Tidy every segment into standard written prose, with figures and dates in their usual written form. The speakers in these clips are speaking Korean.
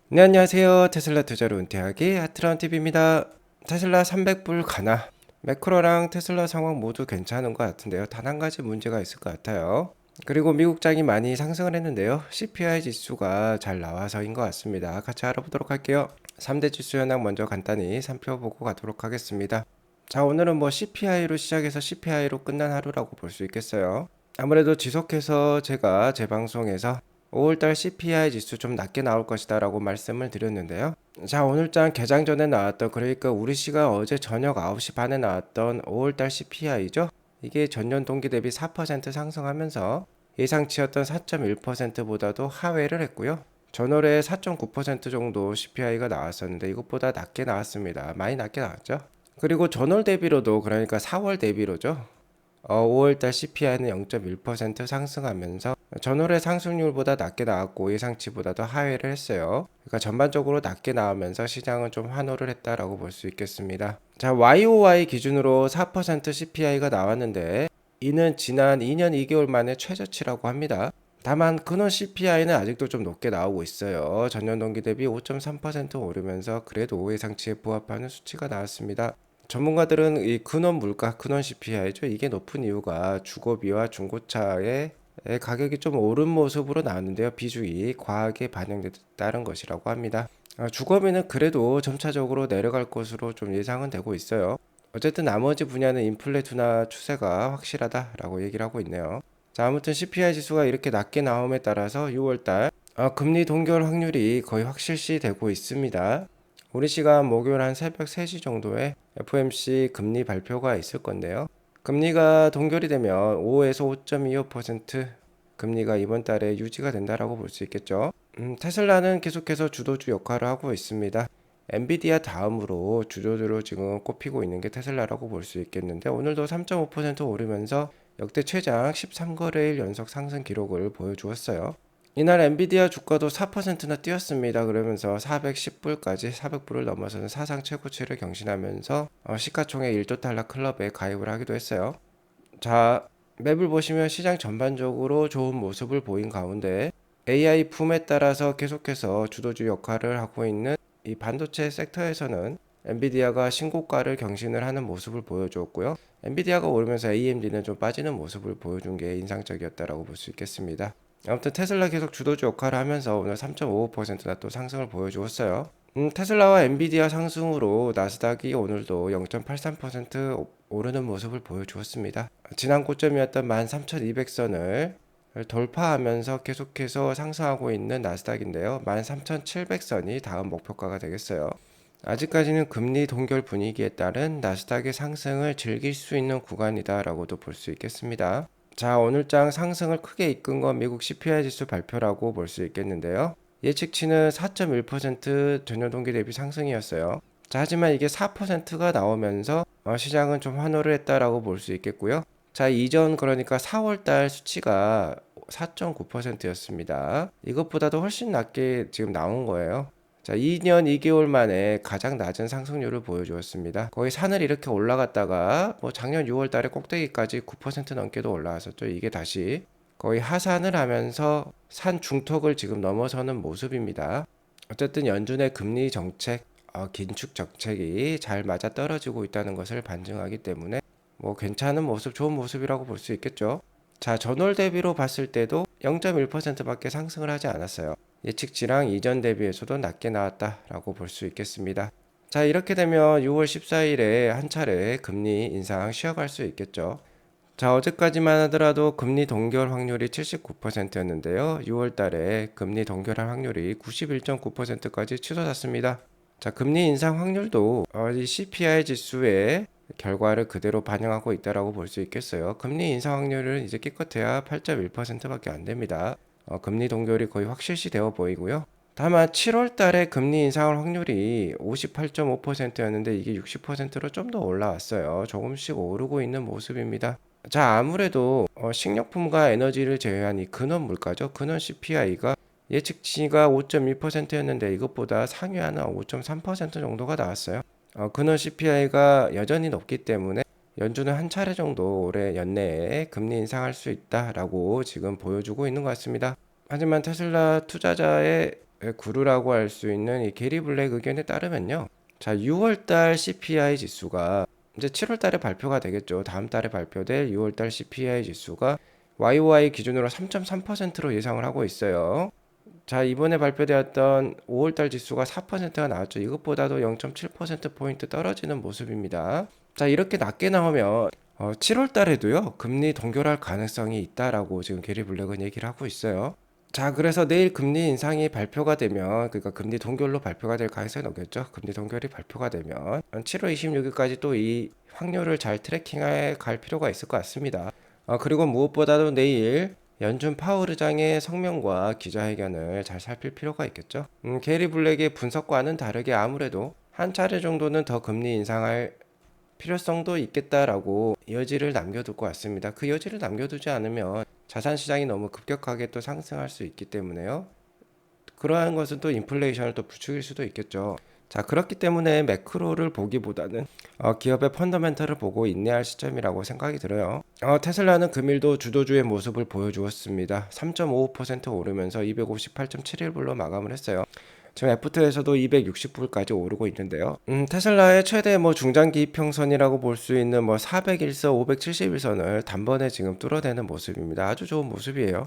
네, 안녕하세요. 테슬라 투자로 은퇴하기 하트런TV입니다. 테슬라 300불 가나? 매크로랑 테슬라 상황 모두 괜찮은 것 같은데요. 단 한 가지 문제가 있을 것 같아요. 그리고 미국장이 많이 상승을 했는데요. CPI 지수가 잘 나와서인 것 같습니다. 같이 알아보도록 할게요. 3대 지수 현황 먼저 간단히 살펴보고 가도록 하겠습니다. 자, 오늘은 CPI로 시작해서 CPI로 끝난 하루라고 볼 수 있겠어요. 아무래도 지속해서 제가 제 방송에서 5월달 CPI 지수 좀 낮게 나올 것이다 라고 말씀을 드렸는데요. 자, 오늘장 개장 전에 나왔던, 그러니까 우리 시간 어제 저녁 9시 반에 나왔던 5월달 CPI죠. 이게 전년 동기 대비 4% 상승하면서 예상치였던 4.1%보다도 하회를 했고요. 전월에 4.9% 정도 CPI가 나왔었는데 이것보다 낮게 나왔습니다. 많이 낮게 나왔죠. 그리고 전월 대비로도, 그러니까 4월 대비로죠. 5월달 CPI는 0.1% 상승하면서 전월의 상승률보다 낮게 나왔고 예상치보다도 하회를 했어요. 그러니까 전반적으로 낮게 나오면서 시장은 좀 환호를 했다라고 볼 수 있겠습니다. 자, YOY 기준으로 4% CPI가 나왔는데 이는 지난 2년 2개월 만에 최저치라고 합니다. 다만 근원 CPI는 아직도 좀 높게 나오고 있어요. 전년 동기 대비 5.3% 오르면서 그래도 예상치에 부합하는 수치가 나왔습니다. 전문가들은 이 근원 물가, 근원 CPI죠. 이게 높은 이유가 주거비와 중고차의 가격이 좀 오른 모습으로 나왔는데요. 비중이 과하게 반영됐다는 것이라고 합니다. 주거비는 그래도 점차적으로 내려갈 것으로 좀 예상은 되고 있어요. 어쨌든 나머지 분야는 인플레 둔화 추세가 확실하다라고 얘기를 하고 있네요. 자, 아무튼 CPI 지수가 이렇게 낮게 나옴에 따라서 6월달 금리 동결 확률이 거의 확실시 되고 있습니다. 우리 시간 목요일 한 새벽 3시 정도에 FOMC 금리 발표가 있을 건데요. 금리가 동결이 되면 5에서 5.25% 금리가 이번 달에 유지가 된다라고 볼 수 있겠죠. 테슬라는 계속해서 주도주 역할을 하고 있습니다. 엔비디아 다음으로 주도주로 지금 꼽히고 있는 게 테슬라라고 볼 수 있겠는데 오늘도 3.5% 오르면서 역대 최장 13거래일 연속 상승 기록을 보여주었어요. 이날 엔비디아 주가도 4%나 뛰었습니다. 그러면서 410불까지 400불을 넘어서는 사상 최고치를 경신하면서 시가총액 1조 달러 클럽에 가입을 하기도 했어요. 자, 맵을 보시면 시장 전반적으로 좋은 모습을 보인 가운데 AI 붐에 따라서 계속해서 주도주 역할을 하고 있는 이 반도체 섹터에서는 엔비디아가 신고가를 경신을 하는 모습을 보여주었고요. 엔비디아가 오르면서 AMD는 좀 빠지는 모습을 보여준 게 인상적이었다라고 볼 수 있겠습니다. 아무튼 테슬라 계속 주도주 역할을 하면서 오늘 3.55%나 또 상승을 보여주었어요. 테슬라와 엔비디아 상승으로 나스닥이 오늘도 0.83% 오르는 모습을 보여주었습니다. 지난 고점이었던 13,200선을 돌파하면서 계속해서 상승하고 있는 나스닥인데요. 13,700선이 다음 목표가가 되겠어요. 아직까지는 금리 동결 분위기에 따른 나스닥의 상승을 즐길 수 있는 구간이다라고도 볼 수 있겠습니다. 자, 오늘장 상승을 크게 이끈 건 미국 CPI 지수 발표라고 볼 수 있겠는데요. 예측치는 4.1% 전년 동기 대비 상승이었어요. 자, 하지만 이게 4%가 나오면서 시장은 좀 환호를 했다라고 볼 수 있겠고요. 자, 이전 그러니까 4월 달 수치가 4.9%였습니다. 이것보다도 훨씬 낮게 지금 나온 거예요. 자, 2년 2개월 만에 가장 낮은 상승률을 보여주었습니다. 거의 산을 이렇게 올라갔다가 작년 6월 달에 꼭대기까지 9% 넘게도 올라왔었죠. 이게 다시 거의 하산을 하면서 산 중턱을 지금 넘어서는 모습입니다. 어쨌든 연준의 금리 정책, 긴축 정책이 잘 맞아 떨어지고 있다는 것을 반증하기 때문에 괜찮은 모습, 좋은 모습이라고 볼 수 있겠죠. 자, 전월 대비로 봤을 때도 0.1%밖에 상승을 하지 않았어요. 예측치랑 이전 대비에서도 낮게 나왔다라고 볼 수 있겠습니다. 자, 이렇게 되면 6월 14일에 한 차례 금리 인상 쉬어갈 수 있겠죠. 자, 어제까지만 하더라도 금리 동결 확률이 79%였는데요. 6월 달에 금리 동결할 확률이 91.9%까지 치솟았습니다. 자, 금리 인상 확률도 이 CPI 지수의 결과를 그대로 반영하고 있다라고 볼 수 있겠어요. 금리 인상 확률은 이제 기껏해야 8.1%밖에 안 됩니다. 금리 동결이 거의 확실시 되어 보이고요. 다만 7월 달에 금리 인상 확률이 58.5%였는데 이게 60%로 좀 더 올라왔어요. 조금씩 오르고 있는 모습입니다. 자, 아무래도 식료품과 에너지를 제외한 이 근원 물가죠. 근원 CPI가 예측치가 5.2%였는데 이것보다 상회하는 5.3% 정도가 나왔어요. 근원 CPI가 여전히 높기 때문에 연준은 한 차례 정도 올해 연내에 금리 인상할 수 있다라고 지금 보여주고 있는 것 같습니다. 하지만 테슬라 투자자의 구루라고 할 수 있는 이 게리 블랙 의견에 따르면요. 자, 6월달 CPI 지수가 이제 7월달에 발표가 되겠죠. 다음 달에 발표될 6월달 CPI 지수가 YOY 기준으로 3.3%로 예상을 하고 있어요. 자, 이번에 발표되었던 5월달 지수가 4%가 나왔죠. 이것보다도 0.7%포인트 떨어지는 모습입니다. 자, 이렇게 낮게 나오면 7월달에도요, 금리 동결할 가능성이 있다라고 지금 게리 블랙은 얘기를 하고 있어요. 자, 그래서 내일 금리 인상이 발표가 되면, 그러니까 금리 동결로 발표가 될 가능성이 높겠죠. 금리 동결이 발표가 되면 7월 26일까지 또 이 확률을 잘 트래킹해 갈 필요가 있을 것 같습니다. 그리고 무엇보다도 내일 연준 파월 의장의 성명과 기자회견을 잘 살필 필요가 있겠죠. 게리 블랙의 분석과는 다르게 아무래도 한 차례 정도는 더 금리 인상할 필요성도 있겠다라고 여지를 남겨둘 것 같습니다. 그 여지를 남겨두지 않으면 자산 시장이 너무 급격하게 또 상승할 수 있기 때문에요. 그러한 것은 또 인플레이션을 또 부추길 수도 있겠죠. 자, 그렇기 때문에 매크로를 보기보다는 기업의 펀더멘털을 보고 인내할 시점이라고 생각이 들어요. 테슬라는 금일도 주도주의 모습을 보여주었습니다. 3.55% 오르면서 258.71불로 마감을 했어요. 지금 F2에서도 260불까지 오르고 있는데요. 테슬라의 최대 중장기 이평선이라고 볼 수 있는 401선, 571선을 단번에 지금 뚫어내는 모습입니다. 아주 좋은 모습이에요.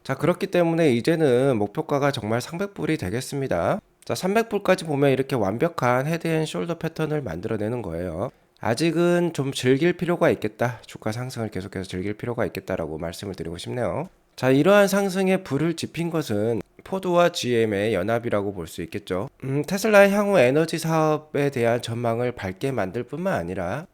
자, 그렇기 때문에 이제는 목표가가 정말 300불이 되겠습니다. 자, 300불까지 보면 이렇게 완벽한 헤드앤숄더 패턴을 만들어내는 거예요. 아직은 좀 즐길 필요가 있겠다. 주가 상승을 계속해서 즐길 필요가 있겠다라고 말씀을 드리고 싶네요. 자, 이러한 상승에 불을 지핀 것은 포드와 GM의 연합이라고 볼 수 있겠죠. 테슬라의 향후 에너지 사업에 대한 전망을 밝게 만들 뿐만 아니라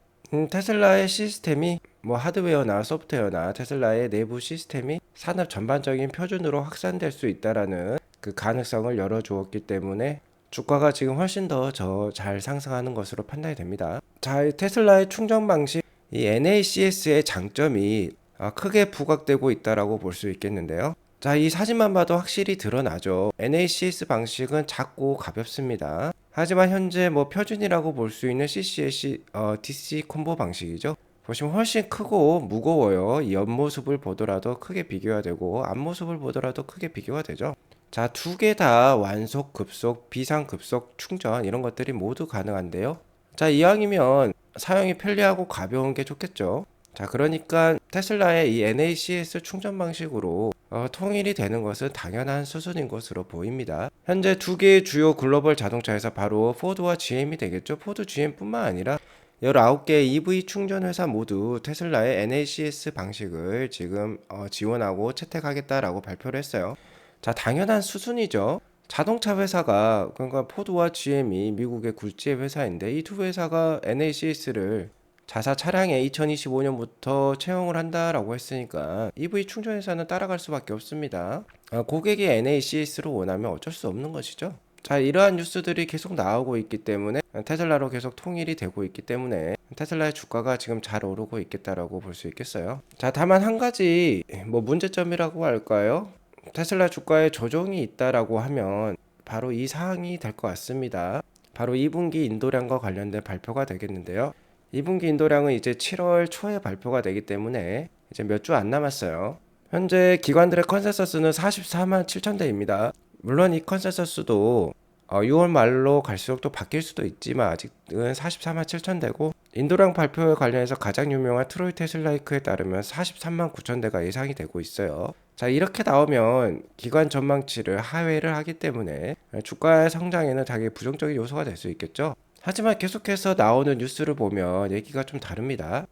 테슬라의 시스템이 하드웨어나 소프트웨어나 테슬라의 내부 시스템이 산업 전반적인 표준으로 확산될 수 있다라는 그 가능성을 열어주었기 때문에 주가가 지금 훨씬 더 잘 상승하는 것으로 판단이 됩니다. 자, 이 테슬라의 충전 방식, 이 NACS의 장점이 크게 부각되고 있다라고 볼 수 있겠는데요. 자, 이 사진만 봐도 확실히 드러나죠. NACS 방식은 작고 가볍습니다. 하지만 현재 표준이라고 볼 수 있는 CCS DC 콤보 방식이죠. 보시면 훨씬 크고 무거워요. 이 옆모습을 보더라도 크게 비교가 되고 앞모습을 보더라도 크게 비교가 되죠. 자, 두 개 다 완속, 급속, 비상 급속 충전 이런 것들이 모두 가능한데요. 자, 이왕이면 사용이 편리하고 가벼운 게 좋겠죠. 자, 그러니까 테슬라의 이 NACS 충전 방식으로 통일이 되는 것은 당연한 수순인 것으로 보입니다. 현재 두 개의 주요 글로벌 자동차에서 바로 포드와 GM이 되겠죠. 포드 GM뿐만 아니라 19개 EV 충전 회사 모두 테슬라의 NACS 방식을 지금 지원하고 채택하겠다라고 발표를 했어요. 자, 당연한 수순이죠. 자동차 회사가, 그러니까 포드와 GM이 미국의 굴지의 회사인데 이 두 회사가 NACS를 자사 차량에 2025년부터 채용을 한다라고 했으니까 EV 충전 회사는 따라갈 수밖에 없습니다. 고객이 NACS로 원하면 어쩔 수 없는 것이죠. 자, 이러한 뉴스들이 계속 나오고 있기 때문에 테슬라로 계속 통일이 되고 있기 때문에 테슬라의 주가가 지금 잘 오르고 있겠다라고 볼 수 있겠어요. 자, 다만 한 가지 문제점이라고 할까요? 테슬라 주가에 조정이 있다라고 하면 바로 이 사항이 될 것 같습니다. 바로 2분기 인도량과 관련된 발표가 되겠는데요. 2분기 인도량은 이제 7월 초에 발표가 되기 때문에 이제 몇 주 안 남았어요. 현재 기관들의 컨센서스는 44만 7천 대입니다. 물론 이 컨센서스도 6월 말로 갈수록 또 바뀔 수도 있지만 아직은 44만 7천 대고 인도량 발표에 관련해서 가장 유명한 트로이 테슬라이크에 따르면 43만 9천 대가 예상이 되고 있어요. 자, 이렇게 나오면 기관 전망치를 하회를 하기 때문에 주가의 성장에는 되게 부정적인 요소가 될 수 있겠죠. 하지만 계속해서 나오는 뉴스를 보면 얘기가 좀 다릅니다.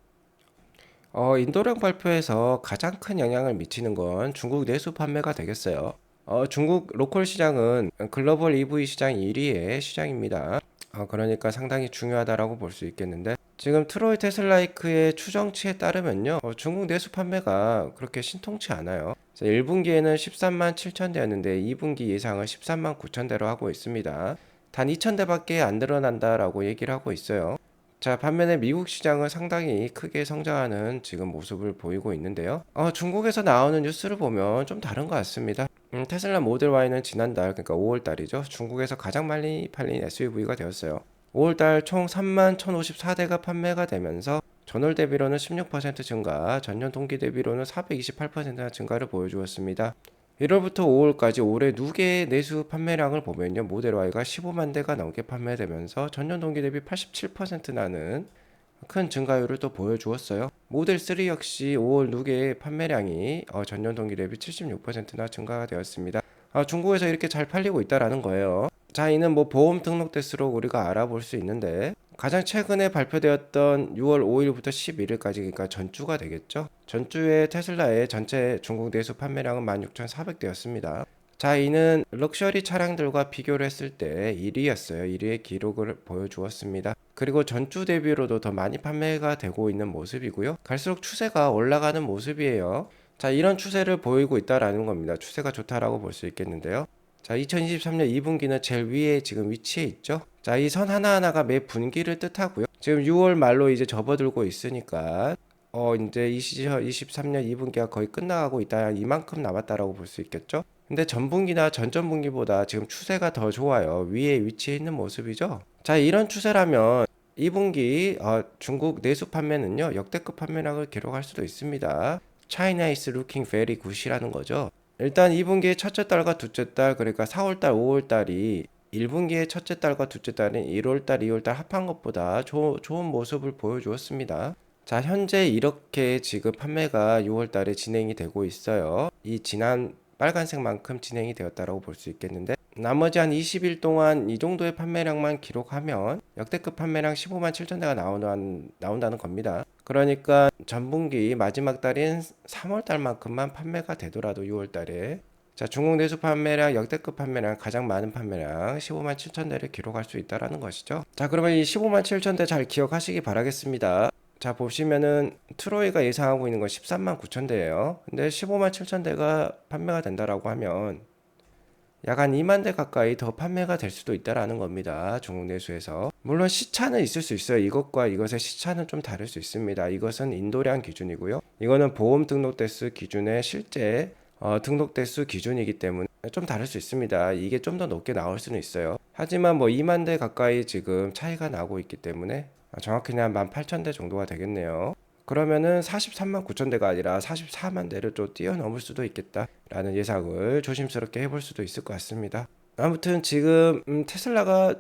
인도량 발표에서 가장 큰 영향을 미치는 건 중국 내수 판매가 되겠어요. 중국 로컬 시장은 글로벌 EV 시장 1위의 시장입니다. 그러니까 상당히 중요하다라고 볼 수 있겠는데 지금 트로이 테슬라이크의 추정치에 따르면요, 중국 내수 판매가 그렇게 신통치 않아요. 1분기에는 13만 7천 대였는데 2분기 예상은 13만 9천 대로 하고 있습니다. 단 2천 대밖에 안 늘어난다라고 얘기를 하고 있어요. 자, 반면에 미국 시장은 상당히 크게 성장하는 지금 모습을 보이고 있는데요. 중국에서 나오는 뉴스를 보면 좀 다른 것 같습니다. 테슬라 모델 Y는 지난달, 그러니까 5월 달이죠. 중국에서 가장 많이 팔린 SUV가 되었어요. 5월 달 총 3만 1,054대가 판매가 되면서 전월 대비로는 16% 증가, 전년 동기 대비로는 428% 증가를 보여주었습니다. 1월부터 5월까지 올해 누계 내수 판매량을 보면요. 모델 Y가 15만 대가 넘게 판매되면서 전년 동기 대비 87% 나는 큰 증가율을 또 보여주었어요. 모델 3 역시 5월 누계 판매량이 전년 동기 대비 76%나 증가가 되었습니다. 중국에서 이렇게 잘 팔리고 있다라는 거예요. 자, 이는 뭐 보험 등록 대수록 우리가 알아볼 수 있는데 가장 최근에 발표되었던 6월 5일부터 11일까지 그러니까 전주가 되겠죠. 전주에 테슬라의 전체 중국 내수 판매량은 16,400대였습니다. 자, 이는 럭셔리 차량들과 비교를 했을 때 1위였어요. 1위의 기록을 보여주었습니다. 그리고 전주 대비로도 더 많이 판매가 되고 있는 모습이고요. 갈수록 추세가 올라가는 모습이에요. 자, 이런 추세를 보이고 있다라는 겁니다. 추세가 좋다라고 볼 수 있겠는데요. 자, 2023년 2분기는 제일 위에 지금 위치해 있죠. 자, 이 선 하나하나가 매 분기를 뜻하고요. 지금 6월 말로 이제 접어들고 있으니까 이제 23년 2분기가 거의 끝나가고 있다. 이만큼 남았다라고 볼 수 있겠죠. 근데 전분기나 전전분기보다 지금 추세가 더 좋아요. 위에 위치해 있는 모습이죠. 자, 이런 추세라면 2분기 중국 내수 판매는요. 역대급 판매량을 기록할 수도 있습니다. China is looking very good이라는 거죠. 일단 2분기의 첫째 달과 둘째 달, 그러니까 4월 달, 5월 달이 1분기의 첫째 달과 둘째 달인 1월 달, 2월 달 합한 것보다 좋은 모습을 보여주었습니다. 자, 현재 이렇게 지금 판매가 6월 달에 진행이 되고 있어요. 이 지난 빨간색만큼 진행이 되었다고 볼 수 있겠는데 나머지 한 20일 동안 이 정도의 판매량만 기록하면 역대급 판매량 15만 7천 대가 나온다는 겁니다. 그러니까 전분기 마지막 달인 3월 달만큼만 판매가 되더라도 6월 달에 자, 중국 내수 판매량 역대급 판매량 가장 많은 판매량 15만 7천 대를 기록할 수 있다라는 것이죠. 자, 그러면 이 15만 7천 대 잘 기억하시기 바라겠습니다. 자, 보시면은 트로이가 예상하고 있는 건 13만 9천 대예요. 근데 15만 7천 대가 판매가 된다라고 하면 약 한 2만 대 가까이 더 판매가 될 수도 있다라는 겁니다. 중국 내수에서. 물론 시차는 있을 수 있어요. 이것과 이것의 시차는 좀 다를 수 있습니다. 이것은 인도량 기준이고요. 이거는 보험 등록 대수 기준의 실제 등록 대수 기준이기 때문에 좀 다를 수 있습니다. 이게 좀 더 높게 나올 수는 있어요. 하지만 뭐 2만 대 가까이 지금 차이가 나고 있기 때문에 정확히는 한 18,000대 정도가 되겠네요. 그러면은 43만 9천 대가 아니라 44만 대를 또 뛰어넘을 수도 있겠다라는 예상을 조심스럽게 해볼 수도 있을 것 같습니다. 아무튼 지금 테슬라가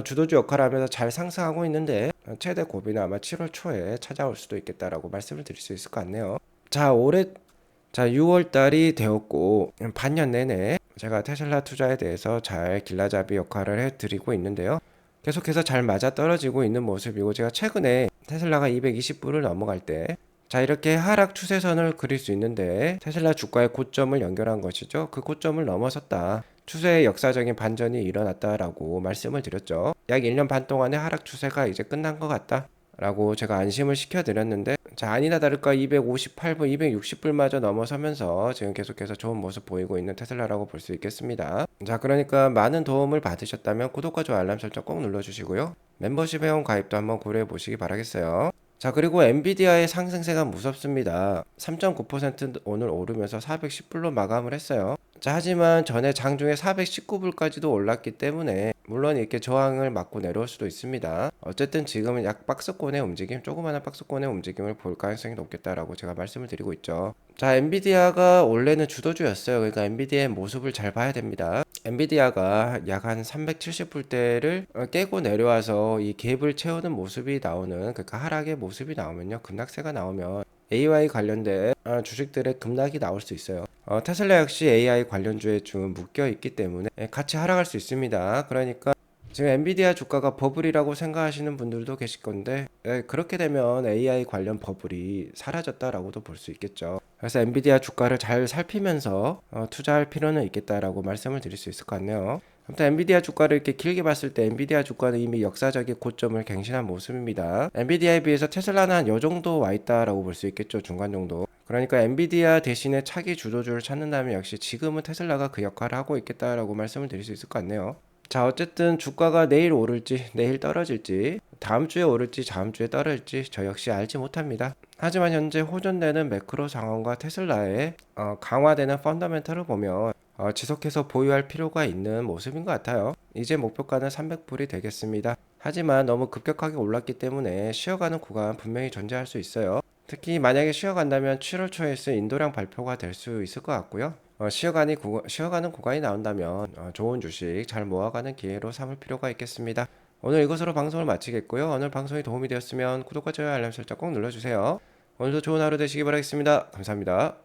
주도주 역할을 하면서 잘 상승하고 있는데 최대 고비는 아마 7월 초에 찾아올 수도 있겠다라고 말씀을 드릴 수 있을 것 같네요. 자, 6월 달이 되었고 반년 내내 제가 테슬라 투자에 대해서 잘 길라잡이 역할을 해드리고 있는데요. 계속해서 잘 맞아 떨어지고 있는 모습이고 제가 최근에 테슬라가 220불을 넘어갈 때 자, 이렇게 하락 추세선을 그릴 수 있는데 테슬라 주가의 고점을 연결한 것이죠. 그 고점을 넘어섰다. 추세의 역사적인 반전이 일어났다라고 말씀을 드렸죠. 약 1년 반 동안의 하락 추세가 이제 끝난 것 같다 라고 제가 안심을 시켜드렸는데 자, 아니나 다를까 258불, 260불마저 넘어서면서 지금 계속해서 좋은 모습 보이고 있는 테슬라라고 볼 수 있겠습니다. 자, 그러니까 많은 도움을 받으셨다면 구독과 좋아요 알람 설정 꼭 눌러주시고요. 멤버십 회원 가입도 한번 고려해 보시기 바라겠어요. 자, 그리고 엔비디아의 상승세가 무섭습니다. 3.9% 오늘 오르면서 410불로 마감을 했어요. 자, 하지만 전에 장중에 419불까지도 올랐기 때문에 물론 이렇게 저항을 맞고 내려올 수도 있습니다. 어쨌든 지금은 약 박스권의 움직임, 조그마한 박스권의 움직임을 볼 가능성이 높겠다라고 제가 말씀을 드리고 있죠. 자, 엔비디아가 원래는 주도주였어요. 그러니까 엔비디아의 모습을 잘 봐야 됩니다. 엔비디아가 약 한 370불대를 깨고 내려와서 이 갭을 채우는 모습이 나오는 그러니까 하락의 모습이 나오면요. 급락세가 나오면 AI 관련된 주식들의 급락이 나올 수 있어요. 테슬라 역시 AI 관련주에 좀 묶여 있기 때문에 같이 하락할 수 있습니다. 그러니까 지금 엔비디아 주가가 버블이라고 생각하시는 분들도 계실 건데 그렇게 되면 AI 관련 버블이 사라졌다라고도 볼 수 있겠죠. 그래서 엔비디아 주가를 잘 살피면서 투자할 필요는 있겠다라고 말씀을 드릴 수 있을 것 같네요. 아무튼 엔비디아 주가를 이렇게 길게 봤을 때 엔비디아 주가는 이미 역사적인 고점을 갱신한 모습입니다. 엔비디아에 비해서 테슬라는 한 요 정도 와 있다라고 볼 수 있겠죠. 중간 정도. 그러니까 엔비디아 대신에 차기 주도주를 찾는다면 역시 지금은 테슬라가 그 역할을 하고 있겠다라고 말씀을 드릴 수 있을 것 같네요. 자, 어쨌든 주가가 내일 오를지 내일 떨어질지 다음 주에 오를지 다음 주에 떨어질지 저 역시 알지 못합니다. 하지만 현재 호전되는 매크로 상황과 테슬라의 강화되는 펀더멘털을 보면 지속해서 보유할 필요가 있는 모습인 것 같아요. 이제 목표가는 300불이 되겠습니다. 하지만 너무 급격하게 올랐기 때문에 쉬어가는 구간 분명히 존재할 수 있어요. 특히 만약에 쉬어간다면 7월 초에 인도량 발표가 될 수 있을 것 같고요. 쉬어가는 구간이 나온다면 좋은 주식 잘 모아가는 기회로 삼을 필요가 있겠습니다. 오늘 이것으로 방송을 마치겠고요. 오늘 방송이 도움이 되었으면 구독과 좋아요 알람 설정 꼭 눌러주세요. 오늘도 좋은 하루 되시기 바라겠습니다. 감사합니다.